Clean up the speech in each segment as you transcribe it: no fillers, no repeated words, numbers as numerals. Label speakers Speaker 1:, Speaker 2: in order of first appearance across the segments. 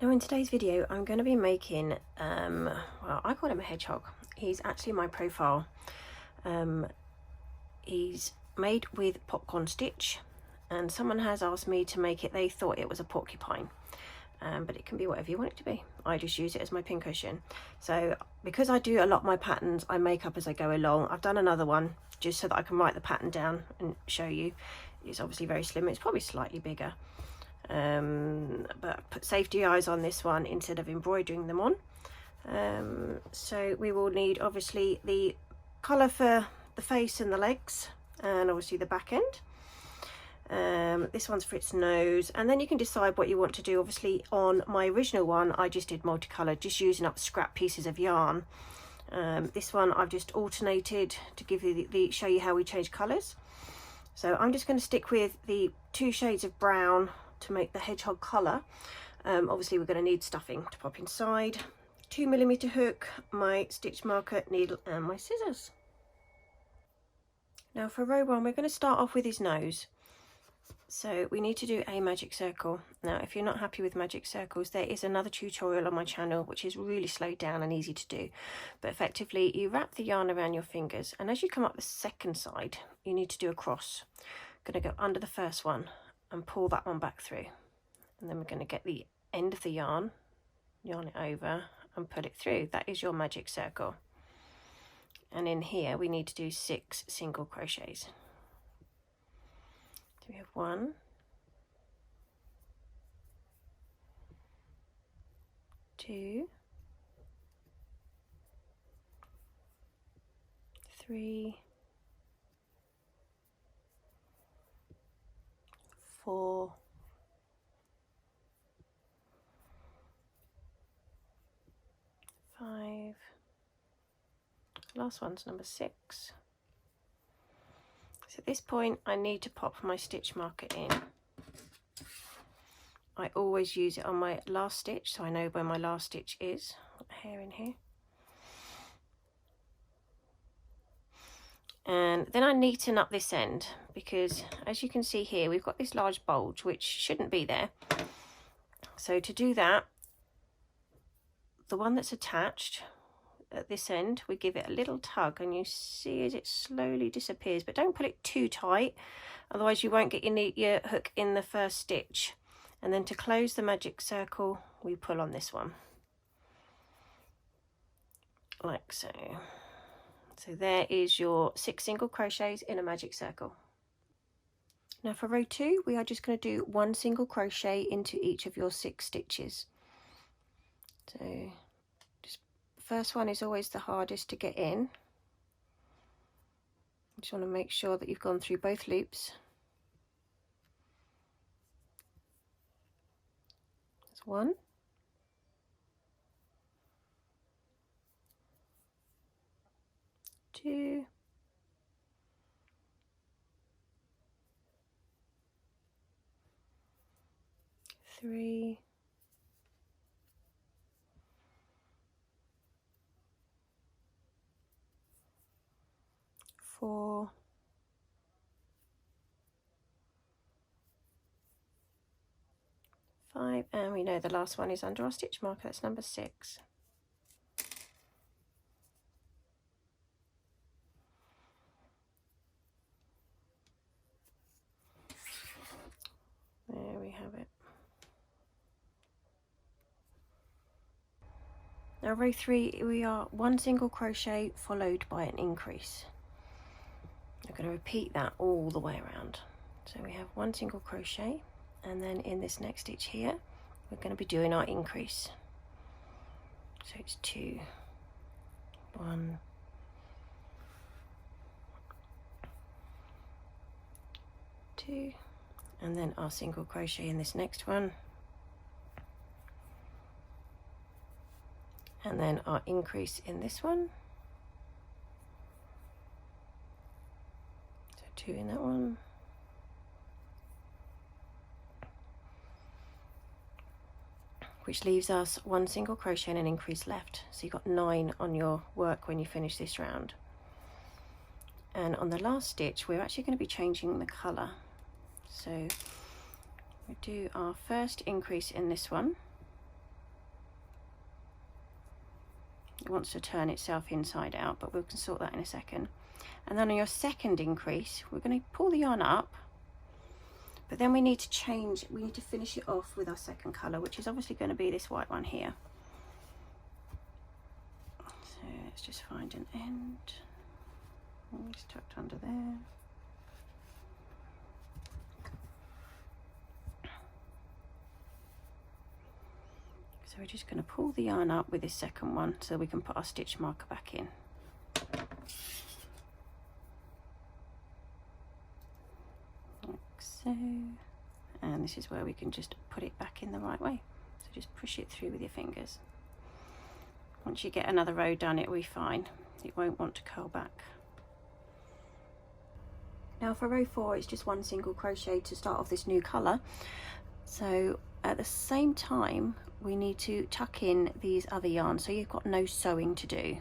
Speaker 1: Now in today's video I'm going to be making, well, I call him a hedgehog. He's actually my profile. He's made with popcorn stitch, and someone has asked me to make it. They thought it was a porcupine, but it can be whatever you want it to be. I just use it as my pincushion. So because I do a lot of my patterns, I make up as I go along. I've done another one just so that I can write the pattern down and show you. It's obviously very slim. It's probably slightly bigger. But put safety eyes on this one instead of embroidering them on. So we will need obviously the colour for the face and the legs, and obviously the back end. This one's for its nose, and then you can decide what you want to do. Obviously on my original one I just did multicolour, just using up scrap pieces of yarn. This one I've just alternated to give you show you how we change colours. So I'm just going to stick with the 2 shades of brown to make the hedgehog colour. Obviously we're going to need stuffing to pop inside, 2mm hook, my stitch marker, needle and my scissors. Now for row 1 we're going to start off with his nose. So we need to do a magic circle. Now if you're not happy with magic circles, there is another tutorial on my channel which is really slowed down and easy to do. But effectively you wrap the yarn around your fingers, and as you come up the second side you need to do a cross. Going to go under the first one and pull that one back through, and then we're going to get the end of the yarn it over and pull it through. That is your magic circle. And in here we need to do 6 single crochets. So we have 1, 2, 3, 4, 5, last one's number 6. So at this point I need to pop my stitch marker in. I always use it on my last stitch so I know where my last stitch is. Got the hair in here. And then I neaten up this end, because as you can see here we've got this large bulge which shouldn't be there. So to do that, the one that's attached at this end, we give it a little tug, and you see as it slowly disappears, but don't pull it too tight, otherwise you won't get your hook in the first stitch. And then to close the magic circle we pull on this one like so. So there is your 6 single crochets in a magic circle. Now for row 2 we are just going to do 1 single crochet into each of your 6 stitches. So first one is always the hardest to get in. You just want to make sure that you've gone through both loops. That's 1. 2. 3. 4. 5, and we know the last one is under our stitch marker. That's number 6. There we have it. Now row 3 we are 1 single crochet followed by an increase. I'm going to repeat that all the way around. So we have 1 single crochet, and then in this next stitch here we're going to be doing our increase. So it's 2, 1, 2, and then our single crochet in this next one, and then our increase in this one. So 2 in that one, which leaves us 1 single crochet and an increase left. So you've got 9 on your work when you finish this round. And on the last stitch we're actually going to be changing the colour. So we do our first increase in this one, It wants to turn itself inside out, but we can sort that in a second. And then on your second increase, we're going to pull the yarn up, but then we need to finish it off with our second colour, which is obviously going to be this white one here. So let's just find an end. It's tucked under there. So we're just going to pull the yarn up with this second one so we can put our stitch marker back in. Like so. And this is where we can just put it back in the right way. So just push it through with your fingers. Once you get another row done, it will be fine. It won't want to curl back. Now for row 4, it's just one single crochet to start off this new colour. So at the same time, we need to tuck in these other yarns, so you've got no sewing to do.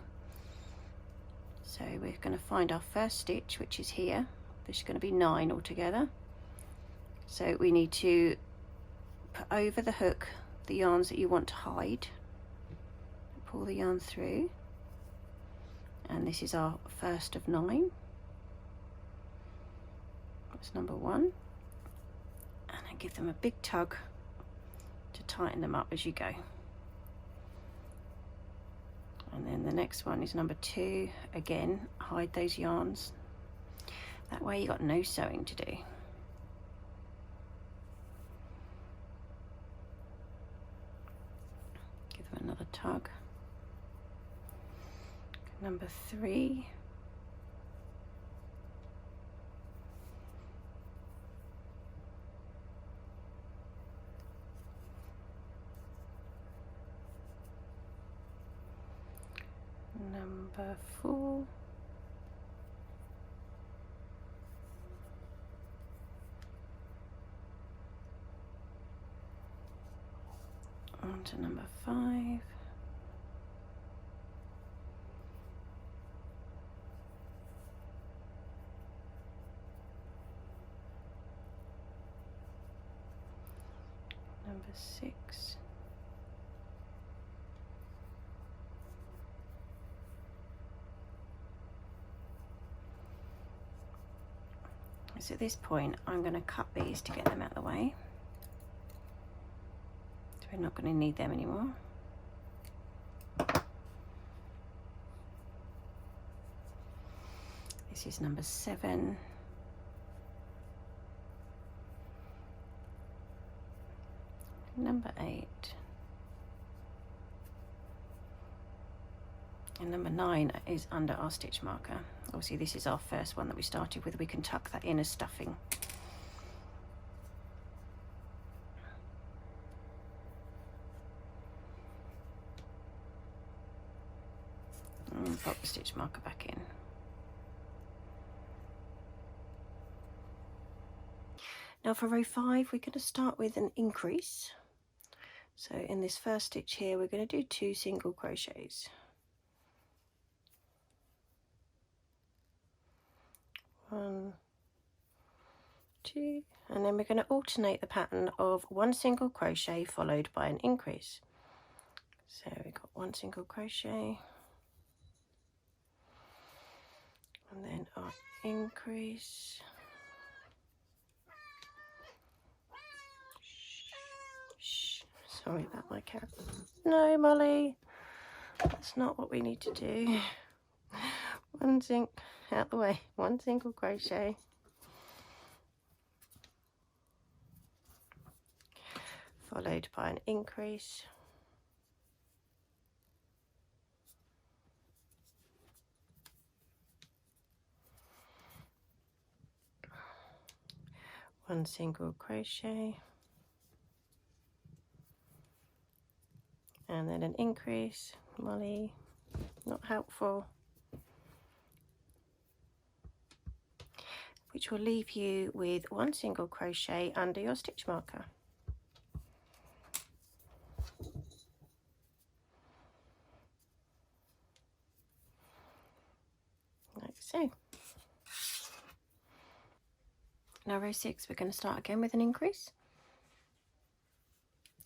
Speaker 1: So we're going to find our first stitch, which is here. There's going to be 9 altogether. So we need to put over the hook the yarns that you want to hide. Pull the yarn through, and this is our first of 9. That's number 1, and then give them a big tug to tighten them up as you go. And then the next one is number 2. Again, hide those yarns. That way you got no sewing to do. Give them another tug. Number 3. Number 4. On to number 5. Number 6. So at this point, I'm going to cut these to get them out of the way. So we're not going to need them anymore. This is number 7. Number 8. And number 9 is under our stitch marker. Obviously this is our first one that we started with. We can tuck that in as stuffing. And pop the stitch marker back in. Now for row 5, we're going to start with an increase. So in this first stitch here, we're going to do 2 single crochets. 1, 2, and then we're going to alternate the pattern of 1 single crochet followed by an increase. So we've got 1 single crochet, and then our increase. Shh. Sorry about my cat. No, Molly, that's not what we need to do. 1 out the way, 1 single crochet, followed by an increase, one single crochet, and then an increase. Molly, not helpful. Which will leave you with 1 single crochet under your stitch marker. Like so. Now row 6, we're going to start again with an increase.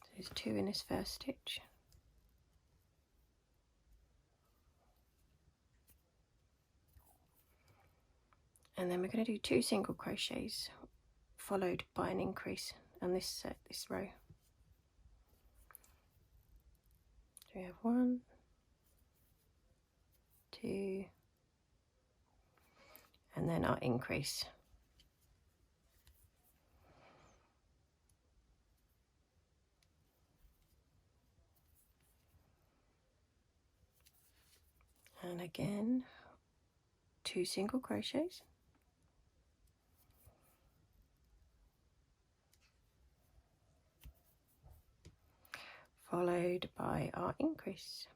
Speaker 1: So there's 2 in this first stitch. And then we're going to do 2 single crochets followed by an increase on this row. So we have 1, 2, and then our increase. And again, 2 single crochets. Followed by our increase.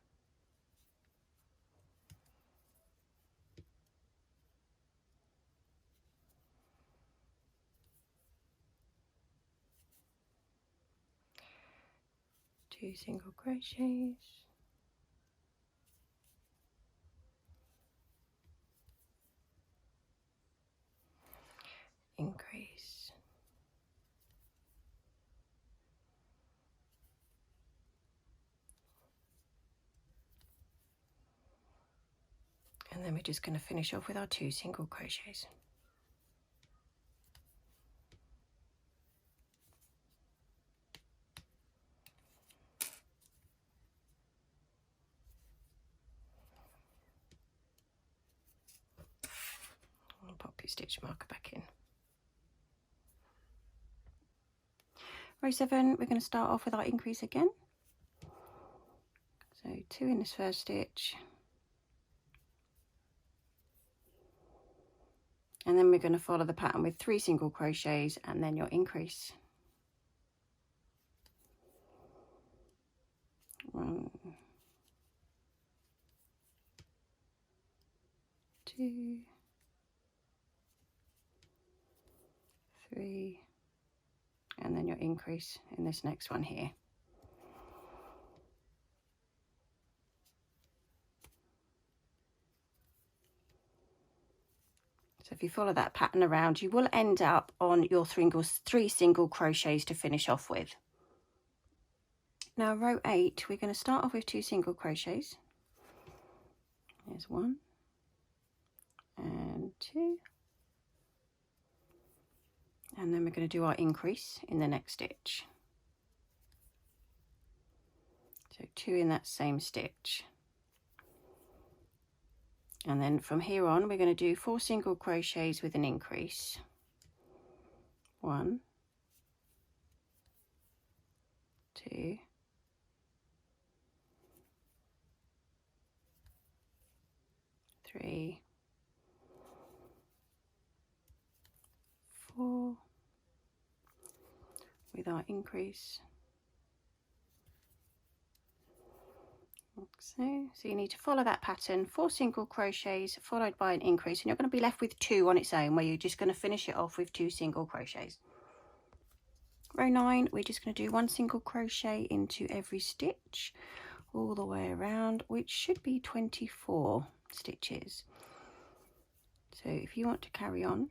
Speaker 1: Two single crochets. Increase. And then we're just going to finish off with our 2 single crochets. I'll pop your stitch marker back in. Row 7, we're going to start off with our increase again. So 2 in this first stitch. And then we're going to follow the pattern with 3 single crochets and then your increase. 1, 2, 3, and then your increase in this next one here. So if you follow that pattern around, you will end up on your 3 single crochets to finish off with. Now row 8, we're going to start off with 2 single crochets. There's 1 and 2. And then we're going to do our increase in the next stitch. So 2 in that same stitch. And then from here on, we're going to do 4 single crochets with an increase. 1, 2, 3, 4, with our increase. So you need to follow that pattern, 4 single crochets followed by an increase, and you're going to be left with 2 on its own, where you're just going to finish it off with 2 single crochets. Row 9, we're just going to do 1 single crochet into every stitch all the way around, which should be 24 stitches. So if you want to carry on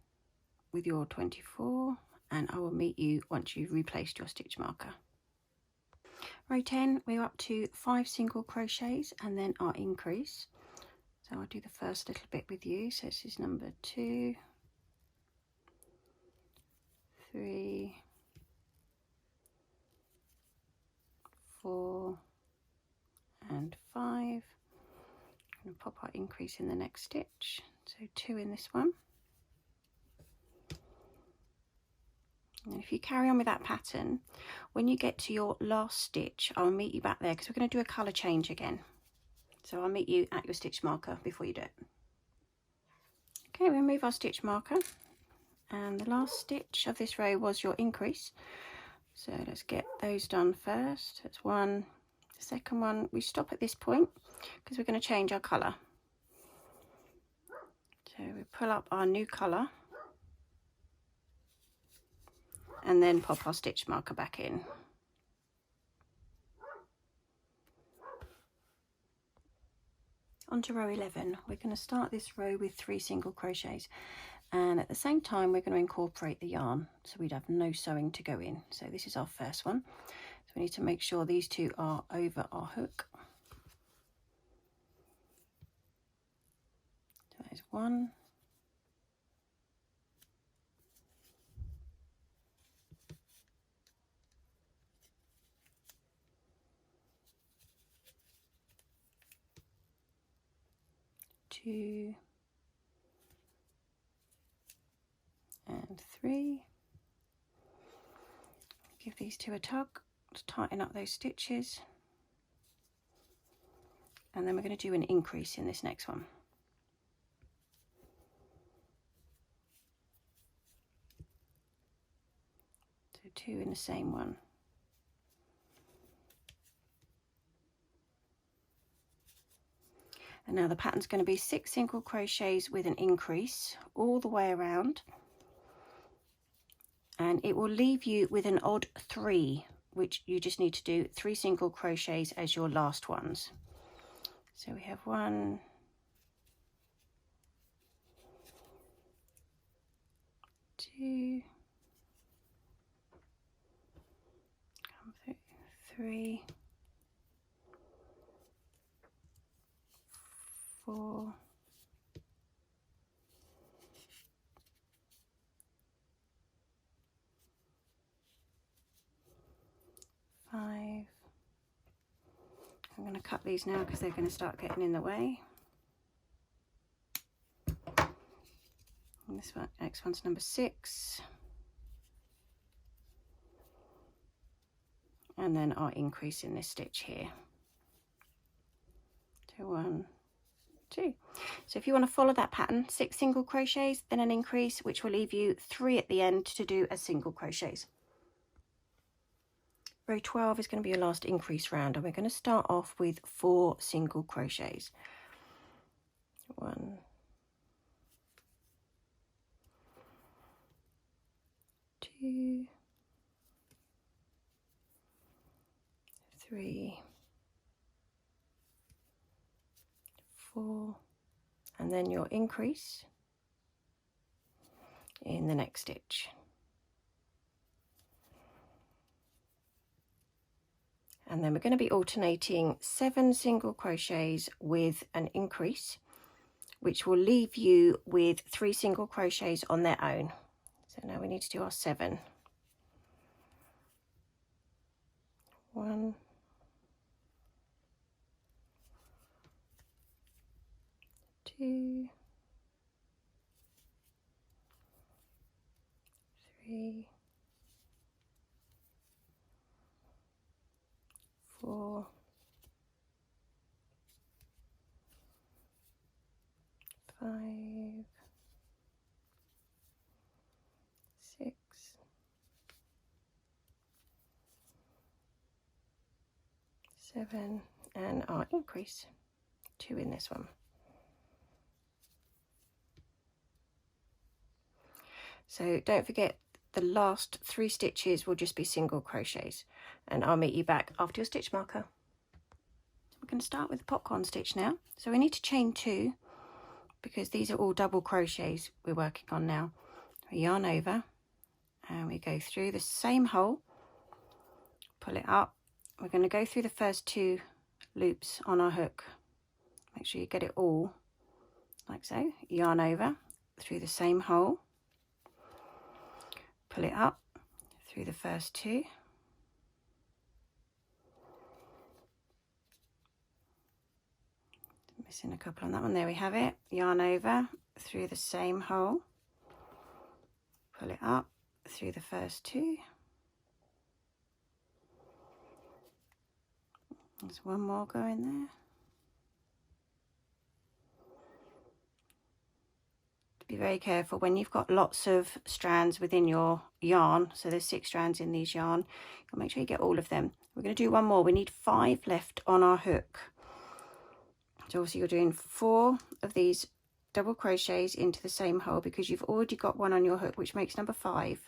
Speaker 1: with your 24, and I will meet you once you've replaced your stitch marker. Row 10, we're up to 5 single crochets and then our increase. So I'll do the first little bit with you. So this is number 2, 3, 4, and 5. I'm going to pop our increase in the next stitch. So 2 in this one. And if you carry on with that pattern, when you get to your last stitch, I'll meet you back there because we're going to do a colour change again. So I'll meet you at your stitch marker before you do it. Okay, we'll move our stitch marker, and the last stitch of this row was your increase. So let's get those done first. That's 1. The second one, we stop at this point because we're going to change our colour. So we pull up our new colour and then pop our stitch marker back in. On to row 11, we're going to start this row with 3 single crochets, and at the same time we're going to incorporate the yarn, so we'd have no sewing to go in. So this is our first one, so we need to make sure these 2 are over our hook. So there's 1 2 and 3. Give these two a tug to tighten up those stitches, and then we're going to do an increase in this next one. So 2 in the same one. And now the pattern's going to be 6 single crochets with an increase all the way around, and it will leave you with an odd 3, which you just need to do 3 single crochets as your last ones. So we have 1, 2, 3, 4, 5. I'm going to cut these now because they're going to start getting in the way. And this one, next one's number 6. And then our increase in this stitch here. So 1, 2. So if you want to follow that pattern, 6 single crochets, then an increase, which will leave you 3 at the end to do as single crochets. Row 12 is going to be your last increase round, and we're going to start off with 4 single crochets. 1, 2, 3, 4, and then your increase in the next stitch. And then we're going to be alternating 7 single crochets with an increase, which will leave you with 3 single crochets on their own. So now we need to do our 7. 1, 2, 3, 4, 5, 6, 7, and our increase, 2 in this one. So don't forget, the last 3 stitches will just be single crochets, and I'll meet you back after your stitch marker. We're going to start with the popcorn stitch now. So we need to chain 2 because these are all double crochets we're working on now. We yarn over and we go through the same hole, pull it up. We're going to go through the first 2 loops on our hook. Make sure you get it all like so. Yarn over through the same hole, pull it up through the first 2, missing a couple on that one, there we have it. Yarn over through the same hole, pull it up through the first 2, there's one more going there. Be very careful when you've got lots of strands within your yarn, so there's 6 strands in these yarn, you'll make sure you get all of them. We're going to do one more. We need 5 left on our hook. So obviously you're doing 4 of these double crochets into the same hole because you've already got one on your hook, which makes number 5.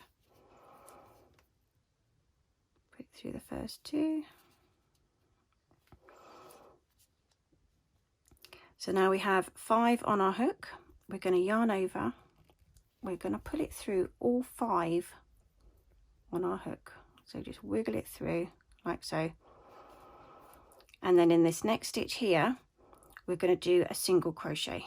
Speaker 1: Put it through the first 2. So now we have 5 on our hook. We're going to yarn over, we're going to pull it through all 5 on our hook. So just wiggle it through like so. And then in this next stitch here, we're going to do a single crochet.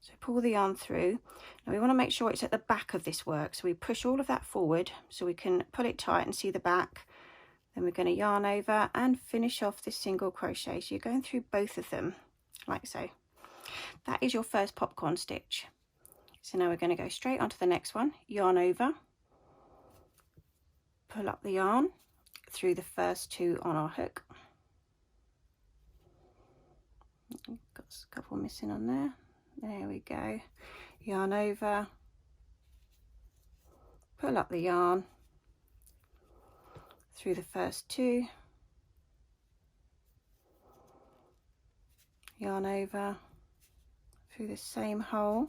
Speaker 1: So pull the yarn through. Now we want to make sure it's at the back of this work. So we push all of that forward so we can pull it tight and see the back. Then we're going to yarn over and finish off this single crochet. So you're going through both of them like so. That is your first popcorn stitch. So now we're going to go straight onto the next one. Yarn over, pull up the yarn through the first 2 on our hook. Got a couple missing on there. There we go. Yarn over, pull up the yarn through the first 2, yarn over through the same hole,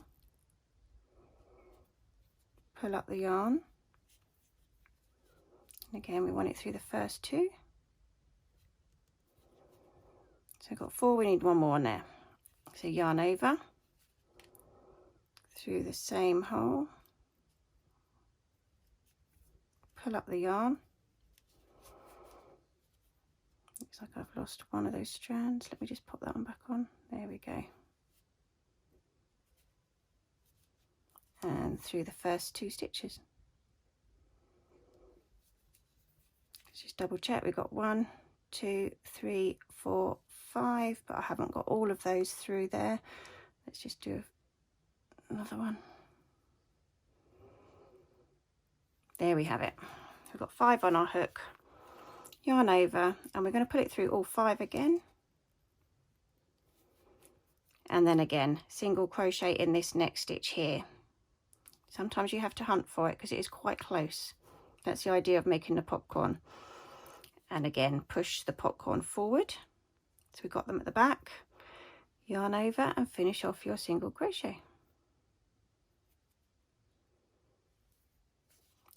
Speaker 1: pull up the yarn, and again we want it through the first 2. So I've got 4, we need 1 more on there. So yarn over through the same hole, pull up the yarn. Looks like I've lost one of those strands. Let me just pop that one back on. There we go. And through the first 2 stitches. Let's just double check. We've got 1, 2, 3, 4, 5, but I haven't got all of those through there. Let's just do another one. There we have it. We've got 5 on our hook. Yarn over, and we're going to put it through all 5 again, and then again single crochet in this next stitch here. Sometimes you have to hunt for it because it is quite close. That's the idea of making the popcorn. And again, push the popcorn forward, so we've got them at the back. Yarn over and finish off your single crochet.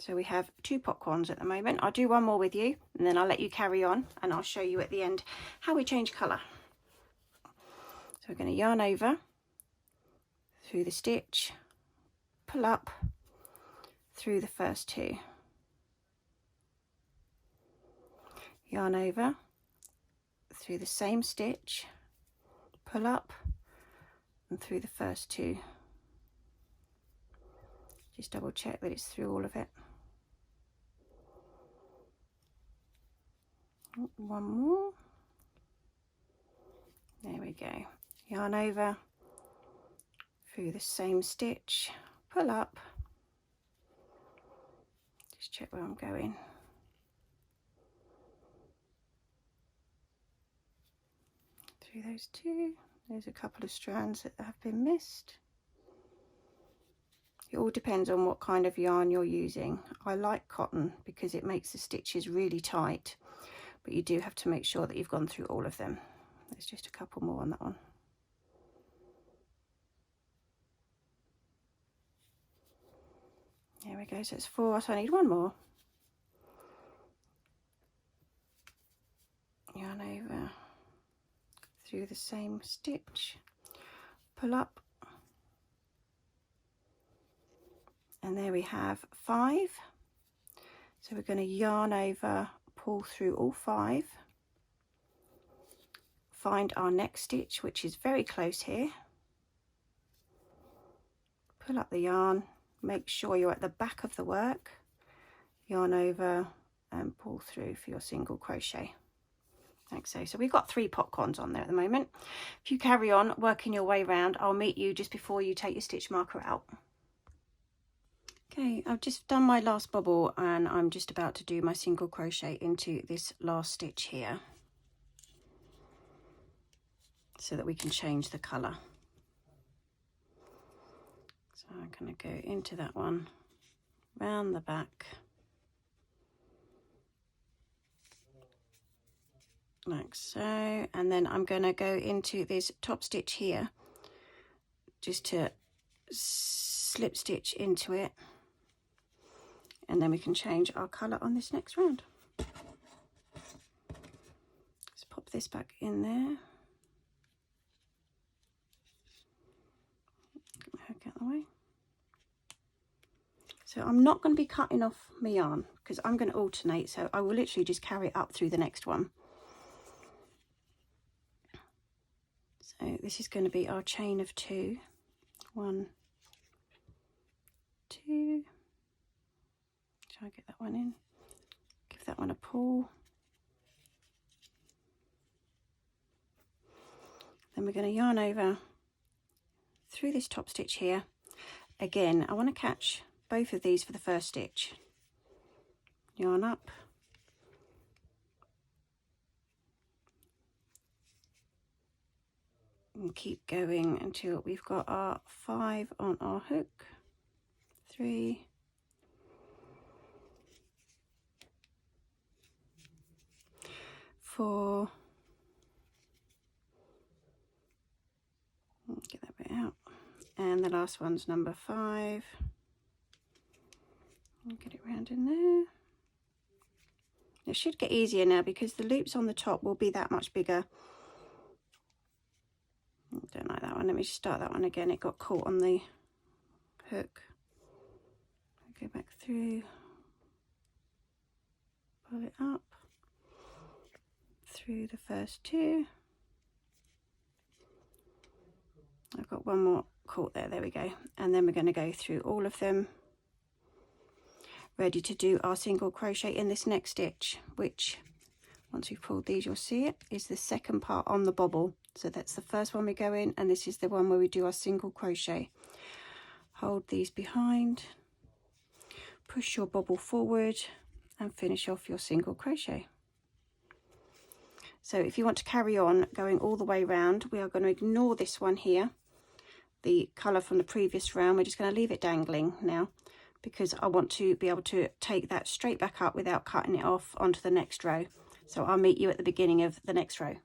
Speaker 1: So we have 2 popcorns at the moment. I'll do one more with you and then I'll let you carry on, and I'll show you at the end how we change colour. So we're going to yarn over through the stitch, pull up through the first 2, yarn over through the same stitch, pull up and through the first 2. Just double check that it's through all of it. 1 more. There we go. Yarn over through the same stitch, pull up. Just check where I'm going. Through those 2. There's a couple of strands that have been missed. It all depends on what kind of yarn you're using. I like cotton because it makes the stitches really tight, but you do have to make sure that you've gone through all of them. There's just a couple more on that one. There we go, so it's 4, so I need 1 more. Yarn over through the same stitch, pull up, and there we have 5. So we're going to yarn over, pull through all 5, find our next stitch, which is very close here, pull up the yarn, make sure you're at the back of the work, yarn over and pull through for your single crochet, like so. So we've got 3 popcorns on there at the moment. If you carry on working your way around, I'll meet you just before you take your stitch marker out. Okay, I've just done my last bobble and I'm just about to do my single crochet into this last stitch here so that we can change the colour. So I'm going to go into that one, round the back, like so, and then I'm going to go into this top stitch here just to slip stitch into it, and then we can change our colour on this next round. Let's pop this back in there. Hook out the way. So I'm not going to be cutting off my yarn because I'm going to alternate, so I will literally just carry it up through the next one. So this is going to be our chain of 2. 1, 2. Try to get that one in. Give that one a pull. Then we're going to yarn over through this top stitch here. Again, I want to catch both of these for the first stitch. Yarn up, and keep going until we've got our 5 on our hook. 3, 4, get that bit out, and the last one's number 5. Get it round in there. It should get easier now because the loops on the top will be that much bigger. I don't like that one. Let me just start that one again. It got caught on the hook. Go back through, pull it up through the first 2. I've got one more caught there. There we go. And then we're going to go through all of them, ready to do our single crochet in this next stitch, which once we've pulled these you'll see it is the second part on the bobble. So that's the first one we go in, and this is the one where we do our single crochet. Hold these behind, push your bobble forward and finish off your single crochet. So if you want to carry on going all the way around, we are going to ignore this one here, the colour from the previous round. We're just going to leave it dangling now, because I want to be able to take that straight back up without cutting it off onto the next row. So I'll meet you at the beginning of the next row.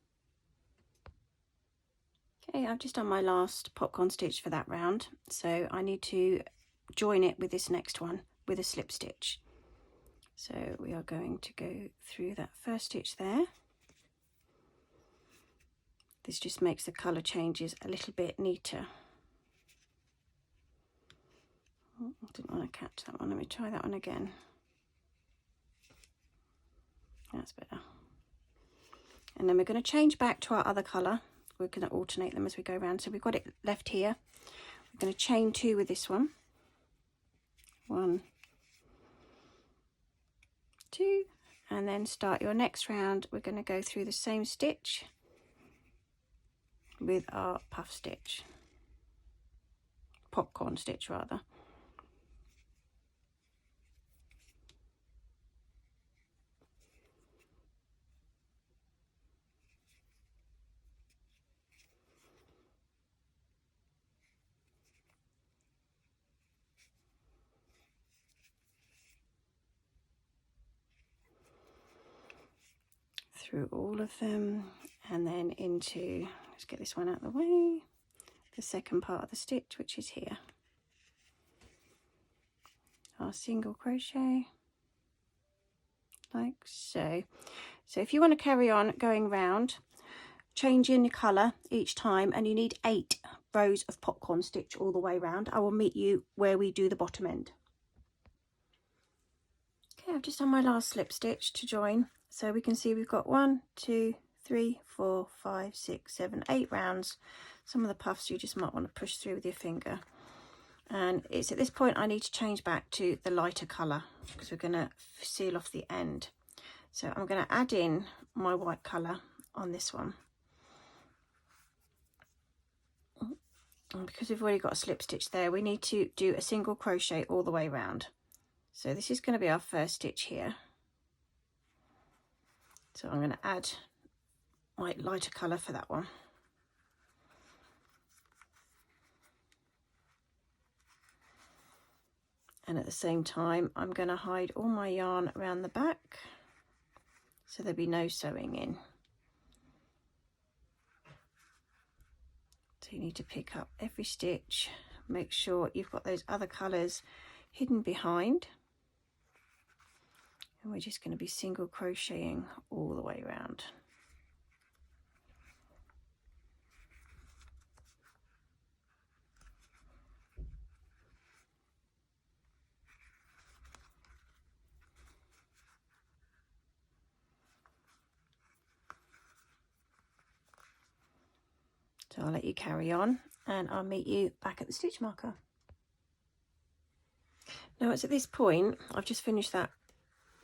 Speaker 1: Okay, I've just done my last popcorn stitch for that round, so I need to join it with this next one with a slip stitch. So we are going to go through that first stitch there. This just makes the colour changes a little bit neater. Oh, I didn't want to catch that one. Let me try that one again. That's better. And then we're going to change back to our other colour. We're going to alternate them as we go around. So we've got it left here. We're going to chain 2 with this one. 1, 2, and then start your next round. We're going to go through the same stitch with our puff stitch, popcorn stitch rather. Through all of them, and then into, let's get this one out of the way, the second part of the stitch, which is here. Our single crochet, like so. So if you want to carry on going round, changing the colour each time, and you need 8 rows of popcorn stitch all the way round, I will meet you where we do the bottom end. Okay, I've just done my last slip stitch to join. So we can see we've got 1, 2, 3, 4, 5, 6, 7, 8 rounds. Some of the puffs you just might want to push through with your finger. And it's at this point I need to change back to the lighter colour, because we're going to seal off the end. So I'm going to add in my white colour on this one. And because we've already got a slip stitch there, we need to do a single crochet all the way around. So this is going to be our first stitch here. So I'm going to add my lighter colour for that one. And at the same time, I'm going to hide all my yarn around the back, so there'll be no sewing in. So you need to pick up every stitch, make sure you've got those other colours hidden behind. And we're just going to be single crocheting all the way around. So I'll let you carry on and I'll meet you back at the stitch marker. Now it's at this point, I've just finished that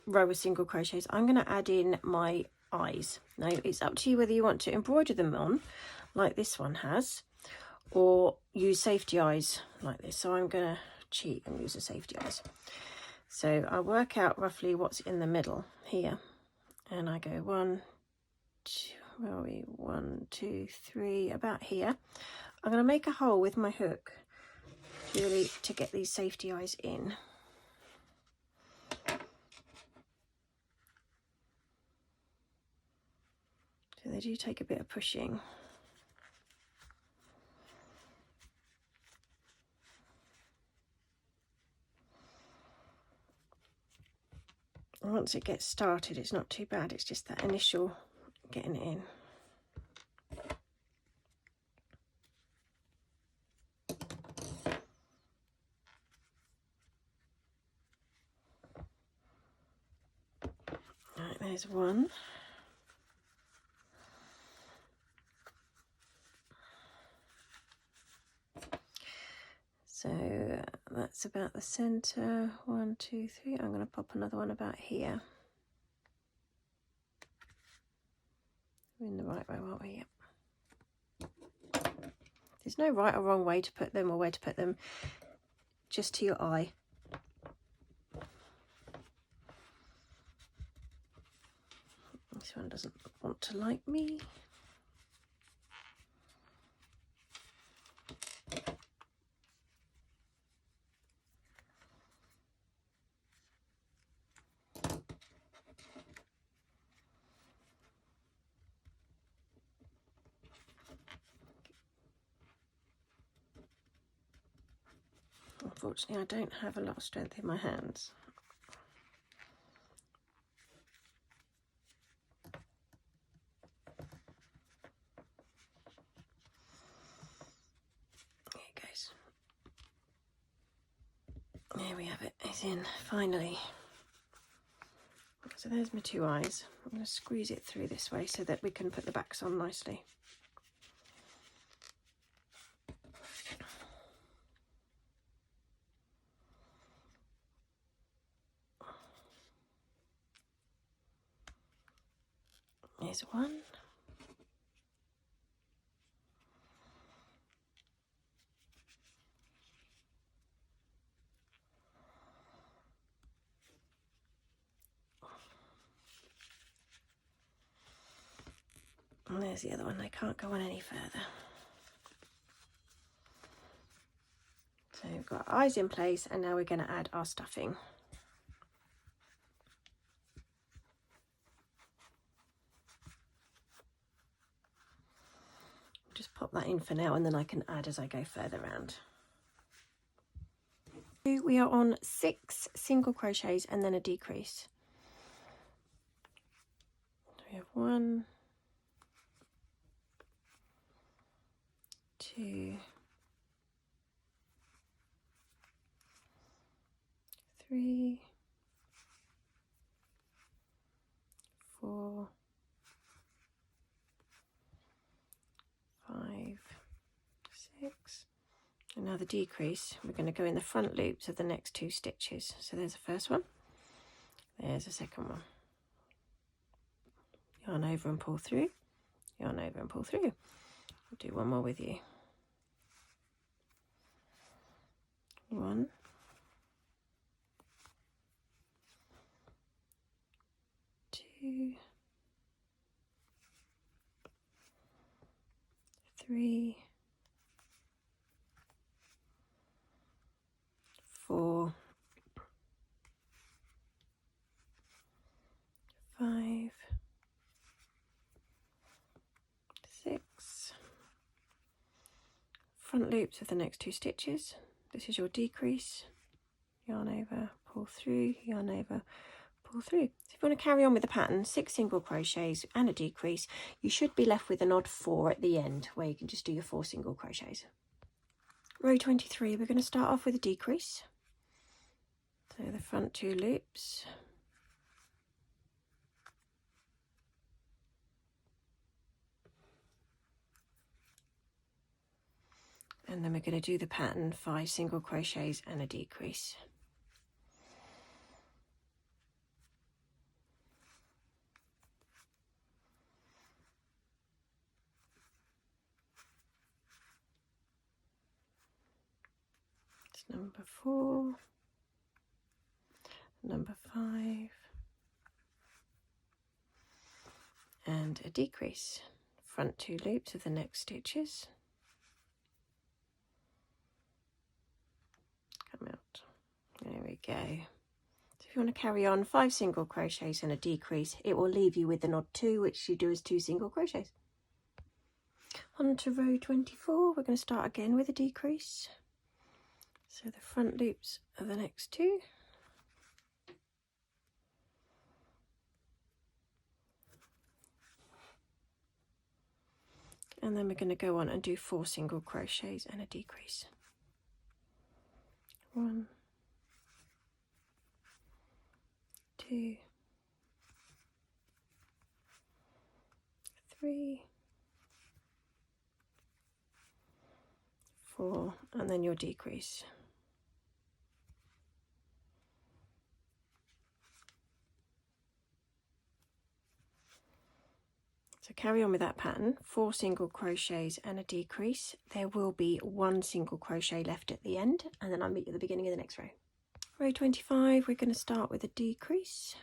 Speaker 1: row of single crochets. I'm going to add in my eyes. Now it's up to you whether you want to embroider them on. like this one has, or use safety eyes like this. So I'm going to cheat and use the safety eyes. So I work out roughly what's in the middle here, and I go 1, 2, where are we? 1, 2, 3, about here. I'm going to make a hole with my hook purely to get these safety eyes in. So they do take a bit of pushing. And once it gets started, it's not too bad. It's just that initial getting it in. Right, there's one. So that's about the center. 1, 2, 3. I'm going to pop another one about here. We're in the right way, aren't we? Yep. There's no right or wrong way to put them or where to put them, just to your eye. This one doesn't want to like me. Unfortunately, I don't have a lot of strength in my hands. There it goes. There we have it. It's in, finally. So there's my 2 eyes. I'm going to squeeze it through this way so that we can put the backs on nicely. There's one. And there's the other one. They can't go on any further. So we've got our eyes in place, and now we're going to add our stuffing. Just pop that in for now, and then I can add as I go further around. We are on 6 single crochets and then a decrease. So we have 1, 2, 3, 4, 5, 6. And now the decrease, we're going to go in the front loops of the next 2 stitches. So there's the first one, there's the second one. Yarn over and pull through, yarn over and pull through. I'll do one more with you. 1, 2, 3, 4, 5, 6. Front loops of the next 2 stitches. This is your decrease. Yarn over, pull through, yarn over, pull through. So if you want to carry on with the pattern, 6 single crochets and a decrease, you should be left with an odd 4 at the end, where you can just do your 4 single crochets. Row 23, we're going to start off with a decrease. So the front 2 loops. And then we're going to do the pattern 5 single crochets and a decrease. number 4, number 5, and a decrease. Front 2 loops of the next stitches. Come out. There we go. So if you want to carry on 5 single crochets and a decrease, it will leave you with an odd 2, which you do as 2 single crochets. On to row 24, we're going to start again with a decrease. So the front loops of the next 2. And then we're going to go on and do 4 single crochets and a decrease. 1, 2, 3, 4, and then your decrease. So carry on with that pattern, 4 single crochets and a decrease. There will be 1 single crochet left at the end, and then I'll meet you at the beginning of the next row. Row 25, we're going to start with a decrease.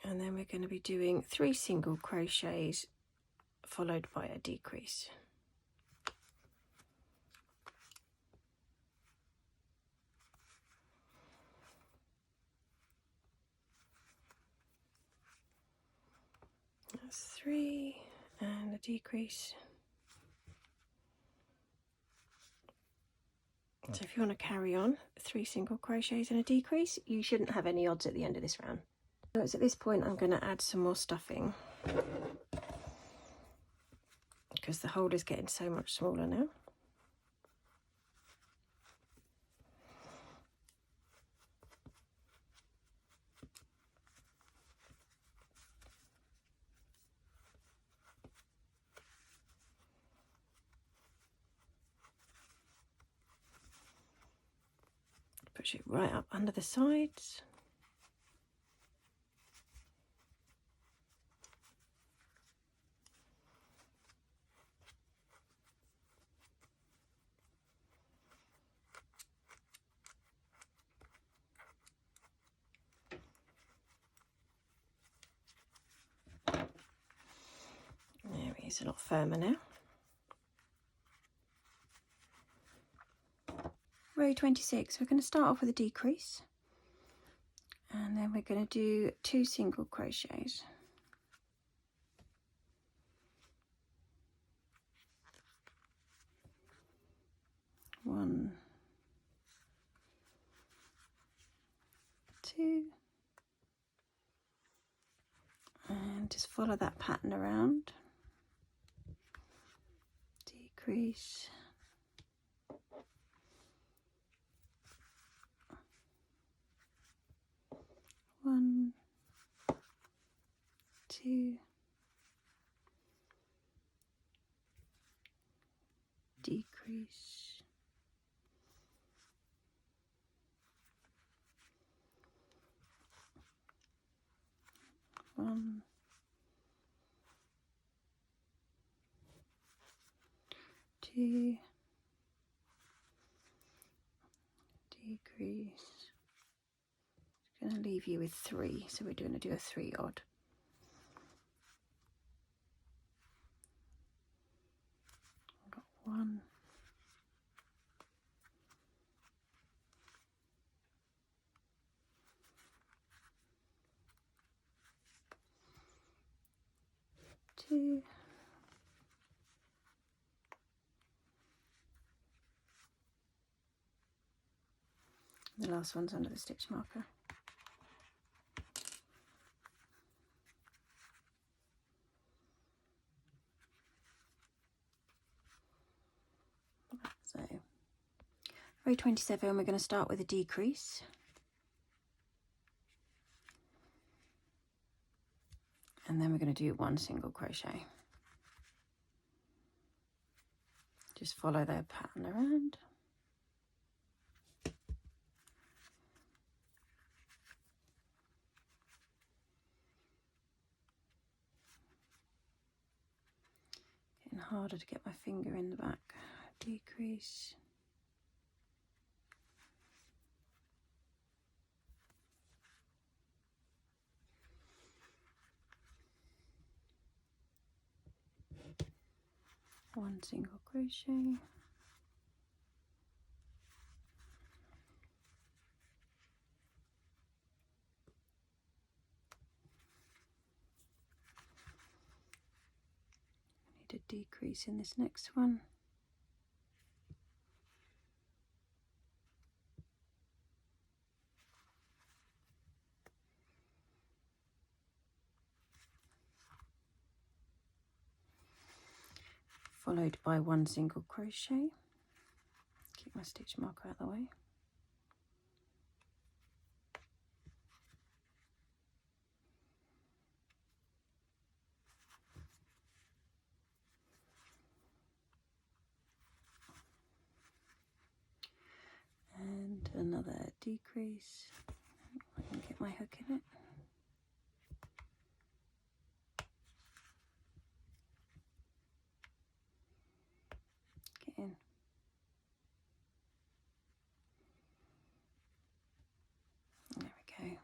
Speaker 1: And then we're going to be doing 3 single crochets followed by a decrease. That's 3 and a decrease. So if you want to carry on 3 single crochets and a decrease, you shouldn't have any odds at the end of this round. So it's at this point I'm going to add some more stuffing because the hole is getting so much smaller now. Push it right up under the sides. There it is, a lot firmer now. Row 26, we're going to start off with a decrease, and then we're going to do 2 single crochets. 1, 2, and just follow that pattern around. Decrease. 1, 2, decrease. 1, 2, decrease. It's going to leave you with 3, so we're going to do a 3 odd. I've got 1, 2, the last one's under the stitch marker. So, row 27, we're going to start with a decrease. And then we're going to do 1 single crochet. Just follow their pattern around. Getting harder to get my finger in the back. decrease. One single crochet. A decrease in this next one. Followed by one single crochet. Keep my stitch marker out of the way. And another decrease. I can get my hook in it. Get in. There we go.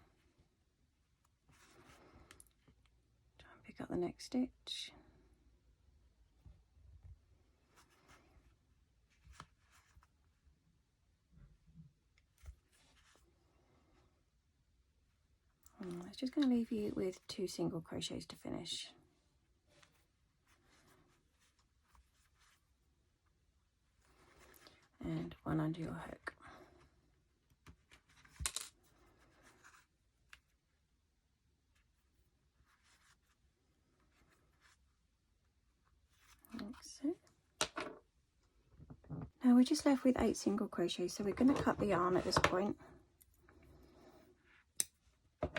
Speaker 1: Try and pick up the next stitch. It's just going to leave you with 2 single crochets to finish. And one under your hook. Like so. Now we're just left with 8 single crochets, so we're going to cut the yarn at this point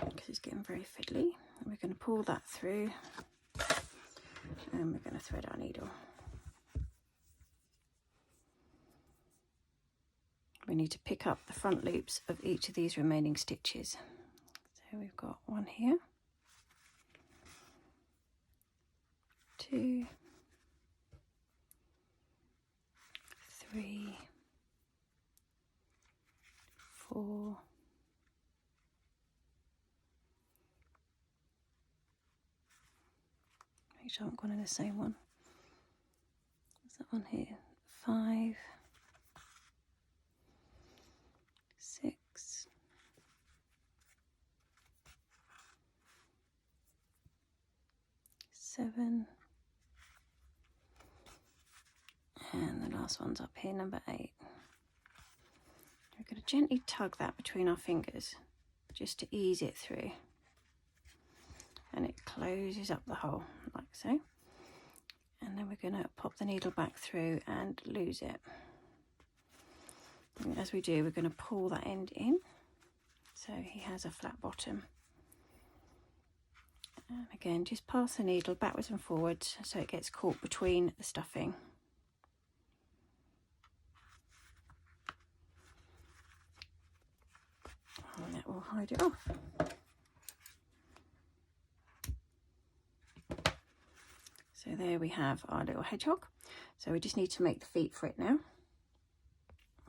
Speaker 1: because it's getting very fiddly. And we're going to pull that through and we're going to thread our needle. We need to pick up the front loops of each of these remaining stitches. So we've got one here, 2, 3, 4, make sure I haven't gone in the same one. What's that one here? 5, 6, 7, and the last one's up here, number 8. We're going to gently tug that between our fingers just to ease it through, and it closes up the hole like so. And then we're going to pop the needle back through and lose it. And as we do, we're going to pull that end in so he has a flat bottom. And again, just pass the needle backwards and forwards so it gets caught between the stuffing. And that will hide it off. So there we have our little hedgehog. So we just need to make the feet for it now.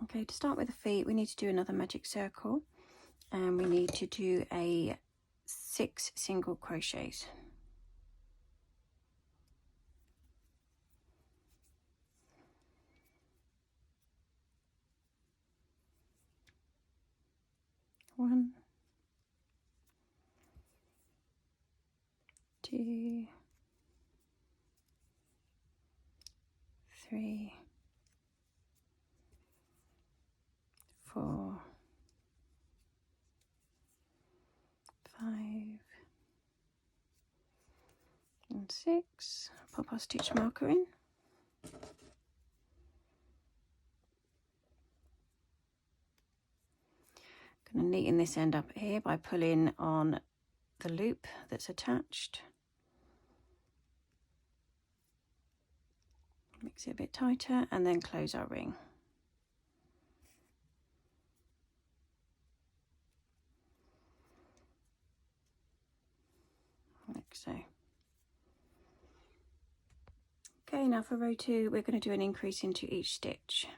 Speaker 1: Okay, to start with the feet, we need to do another magic circle, and we need to do a 6 single crochets. One, 2, 3, 4, 5, and 6. Pop our stitch marker in. Going to neaten this end up here by pulling on the loop that's attached. Makes it a bit tighter, and then close our ring. Like so. Okay, now for row 2 we're going to do an increase into each stitch.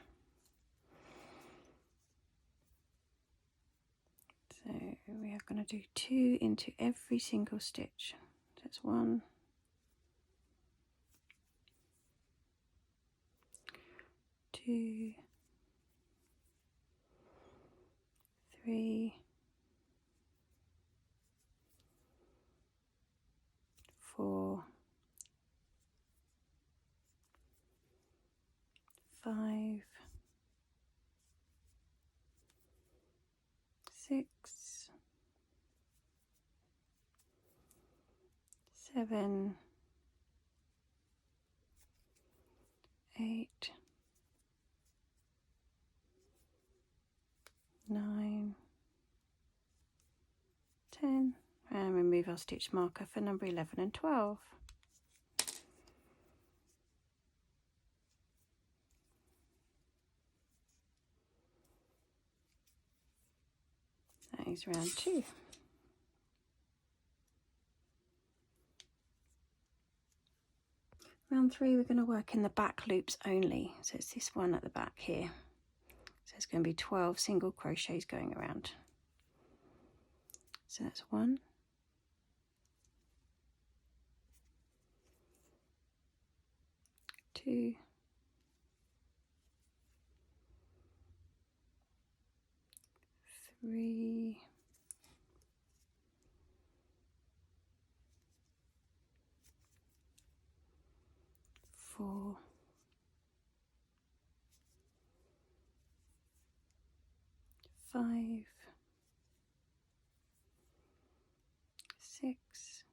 Speaker 1: So we are going to do 2 into every single stitch. That's 1, 2, 3, 4, 5, 6, 7, 8, 9, 10, and remove our stitch marker for number 11 and 12. That is round 2. Round 3 we're going to work in the back loops only, so it's this one at the back here. So it's going to be 12 single crochets going around. So that's 1, 2, 3, 4, 5, 6,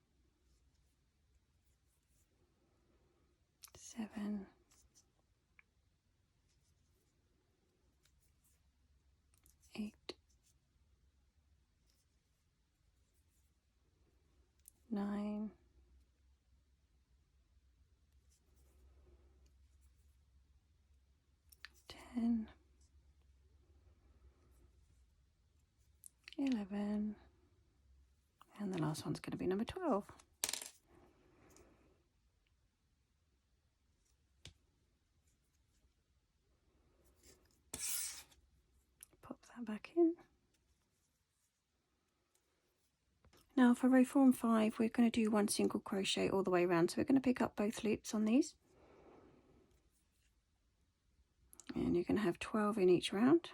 Speaker 1: 7, 8, 9, 10, 11, and the last one's going to be number 12. Pop that back in. Now for row 4 and 5 we're going to do 1 single crochet all the way around, so we're going to pick up both loops on these, and you're going to have 12 in each round.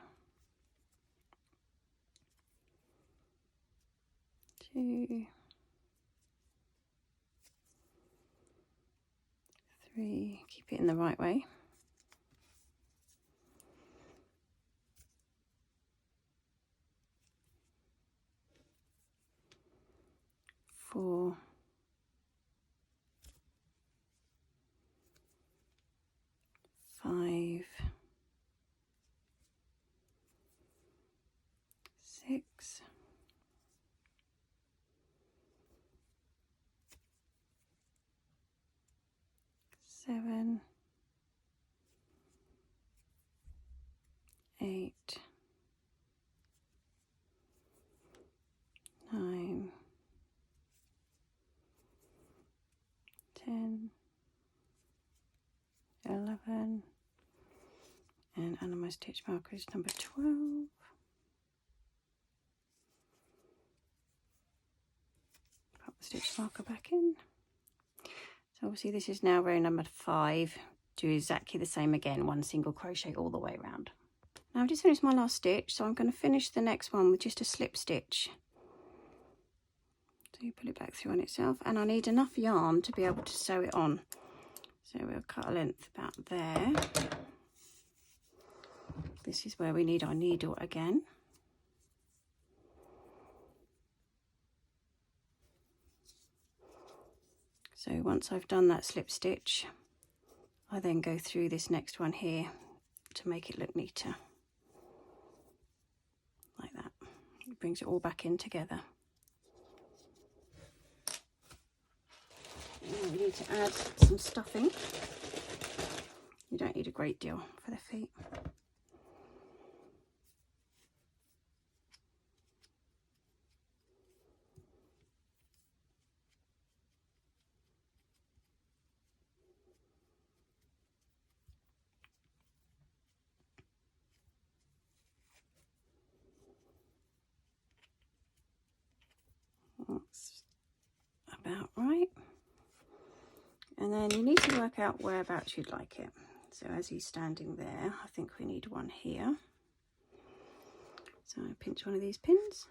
Speaker 1: 2, 3, keep it in the right way. 4, 5, 6, 7, 8, 9, 10, 11, and under my stitch marker is number 12. Pop the stitch marker back in. So obviously this is now row number 5. Do exactly the same again, 1 single crochet all the way around. Now I've just finished my last stitch, so I'm going to finish the next one with just a slip stitch. So you pull it back through on itself, and I need enough yarn to be able to sew it on. So we'll cut a length about there. This is where we need our needle again. So once I've done that slip stitch, I then go through this next one here to make it look neater. Like that. It brings it all back in together. Now we need to add some stuffing. You don't need a great deal for the feet. about right. And then you need to work out whereabouts you'd like it. So as he's standing there, I think we need one here. So I pinch one of these pins,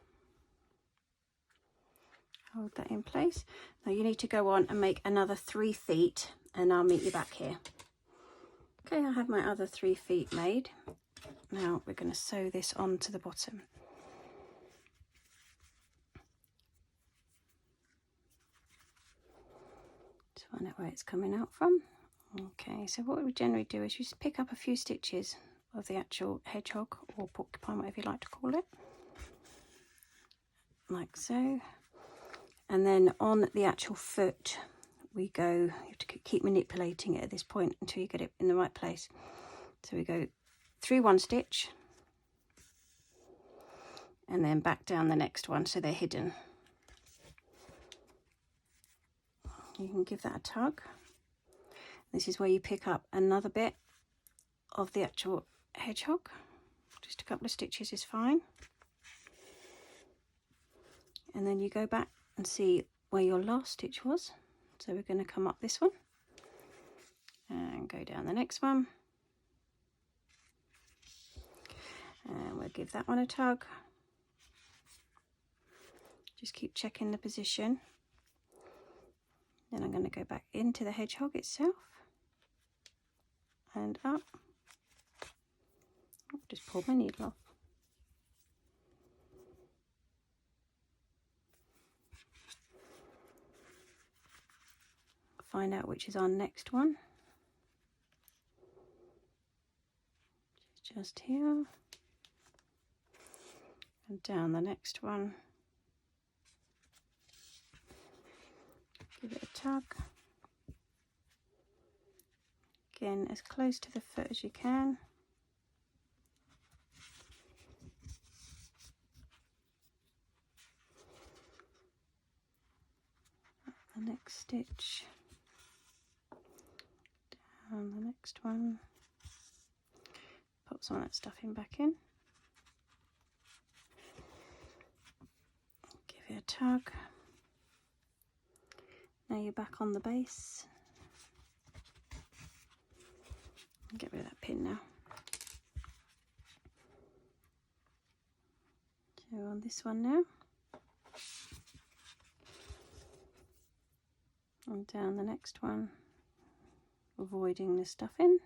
Speaker 1: hold that in place. Now you need to go on and make another 3 feet, and I'll meet you back here. Okay, I have my other 3 feet made. Now we're going to sew this onto the bottom. To find out where it's coming out from. Okay, so what we generally do is just pick up a few stitches of the actual hedgehog or porcupine, whatever you like to call it, like so. And then on the actual foot we go, you have to keep manipulating it at this point until you get it in the right place. So we go through one stitch and then back down the next one, so they're hidden. You can give that a tug. This is where you pick up another bit of the actual hedgehog. Just a couple of stitches is fine. And then you go back and see where your last stitch was. So we're going to come up this one and go down the next one. And we'll give that one a tug. Just keep checking the position. Then I'm going to go back into the hedgehog itself and up. Just pull my needle off. Find out which is our next one. Just here. And down the next one. Give it a tug. Again, as close to the foot as you can. The next stitch. Down the next one. Pop some of that stuffing back in. Give it a tug. Now you're back on the base. Get rid of that pin now. So on this one now. And down the next one, avoiding the stuffing.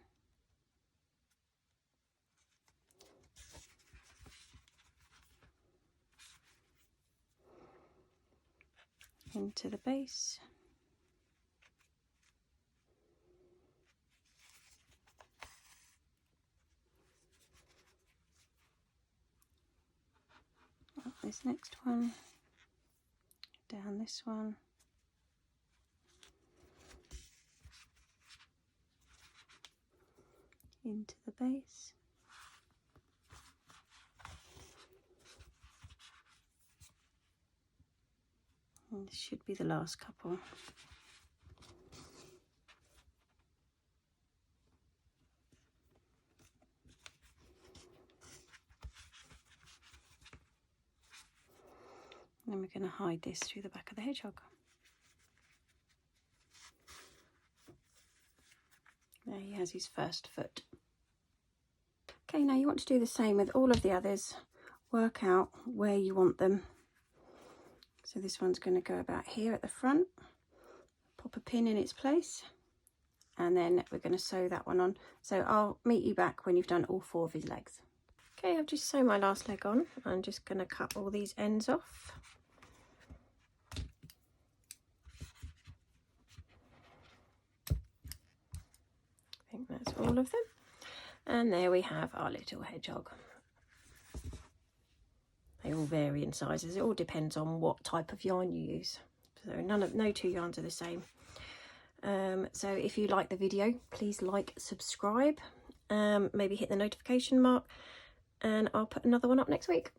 Speaker 1: Into the base. Up this next one, down this one. Into the base. And this should be the last couple. And then we're going to hide this through the back of the hedgehog. There he has his first foot. Okay, now you want to do the same with all of the others. Work out where you want them. So this one's going to go about here at the front. Pop a pin in its place. And then we're going to sew that one on. So I'll meet you back when you've done all 4 of his legs. Okay, I've just sewn my last leg on. I'm just going to cut all these ends off. I think that's all of them. And there we have our little hedgehog. They all vary in sizes. It all depends on what type of yarn you use. So no 2 yarns are the same. So if you like the video, please like, subscribe, maybe hit the notification mark, and I'll put another one up next week.